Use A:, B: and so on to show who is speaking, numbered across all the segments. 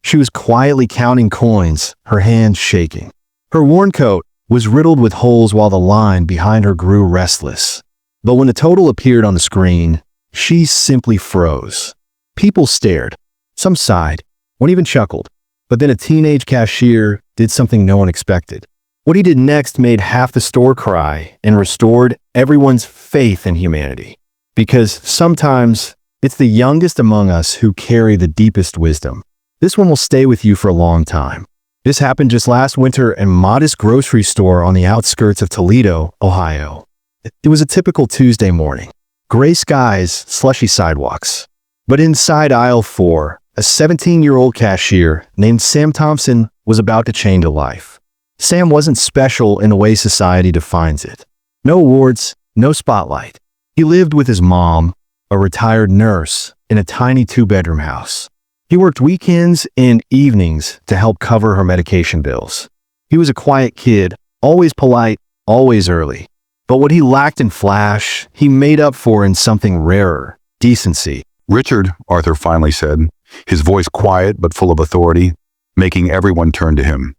A: She was quietly counting coins, her hands shaking. Her worn coat was riddled with holes while the line behind her grew restless. But when the total appeared on the screen, she simply froze. People stared. Some sighed. One even chuckled. But then a teenage cashier did something no one expected. What he did next made half the store cry and restored everyone's faith in humanity. Because sometimes it's the youngest among us who carry the deepest wisdom. This one will stay with you for a long time. This happened just last winter in a modest grocery store on the outskirts of Toledo, Ohio. It was a typical Tuesday morning. Gray skies, slushy sidewalks. But inside aisle 4, a 17-year-old cashier named Sam Thompson was about to change a life. Sam wasn't special in the way society defines it. No awards, no spotlight. He lived with his mom, a retired nurse, in a tiny 2-bedroom house. He worked weekends and evenings to help cover her medication bills. He was a quiet kid, always polite, always early. But what he lacked in flash, he made up for in something rarer: decency.
B: "Richard," Arthur finally said, his voice quiet but full of authority, making everyone turn to him.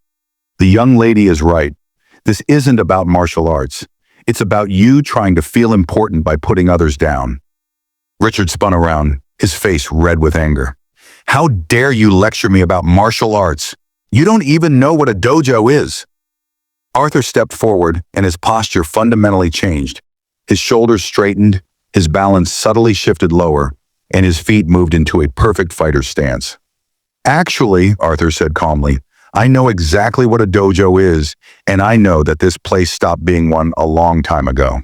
B: "The young lady is right. This isn't about martial arts. It's about you trying to feel important by putting others down." Richard spun around, his face red with anger. "How dare you lecture me about martial arts? You don't even know what a dojo is." Arthur stepped forward, and his posture fundamentally changed. His shoulders straightened, his balance subtly shifted lower, and his feet moved into a perfect fighter's stance. "Actually," Arthur said calmly, "I know exactly what a dojo is, and I know that this place stopped being one a long time ago."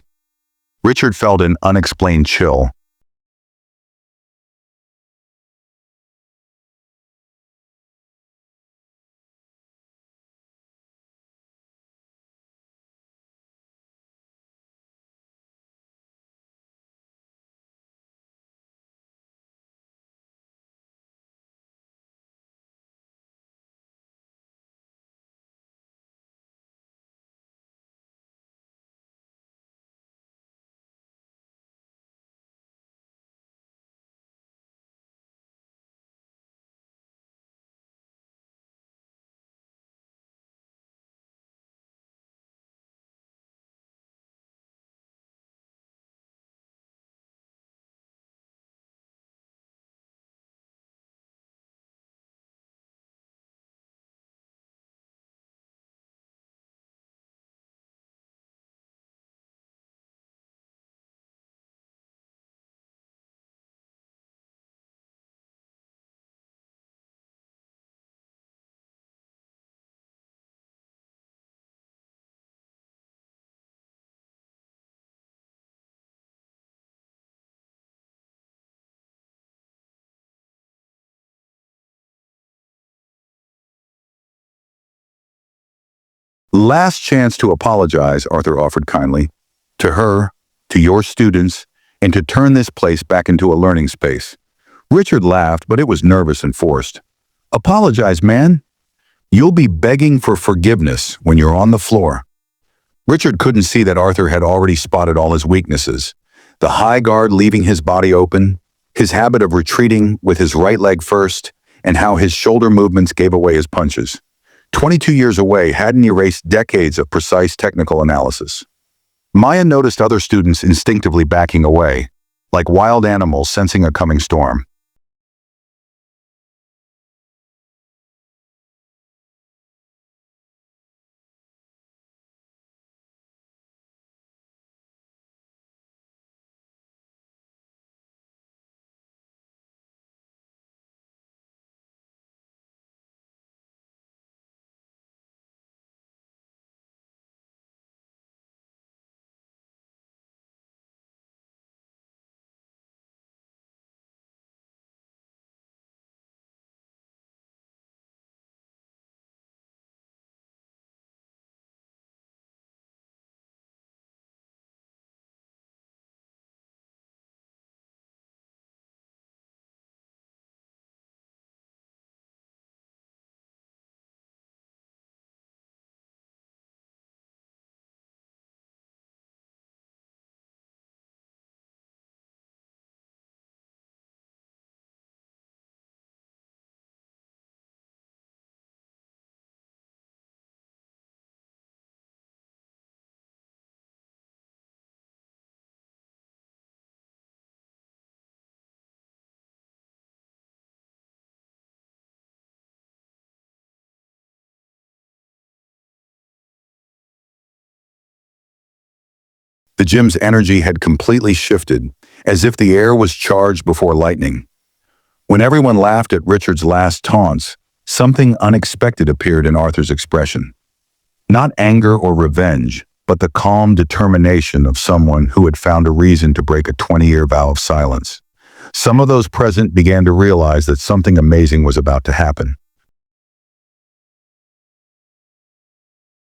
B: Richard felt an unexplained chill. "Last chance to apologize," Arthur offered kindly. "To her, to your students, and to turn this place back into a learning space." Richard laughed, but it was nervous and forced. "Apologize, man? You'll be begging for forgiveness when you're on the floor." Richard couldn't see that Arthur had already spotted all his weaknesses. The high guard leaving his body open, his habit of retreating with his right leg first, and how his shoulder movements gave away his punches. 22 years away hadn't erased decades of precise technical analysis. Maya noticed other students instinctively backing away, like wild animals sensing a coming storm. The gym's energy had completely shifted, as if the air was charged before lightning. When everyone laughed at Richard's last taunts, something unexpected appeared in Arthur's expression. Not anger or revenge, but the calm determination of someone who had found a reason to break a 20-year vow of silence. Some of those present began to realize that something amazing was about to happen.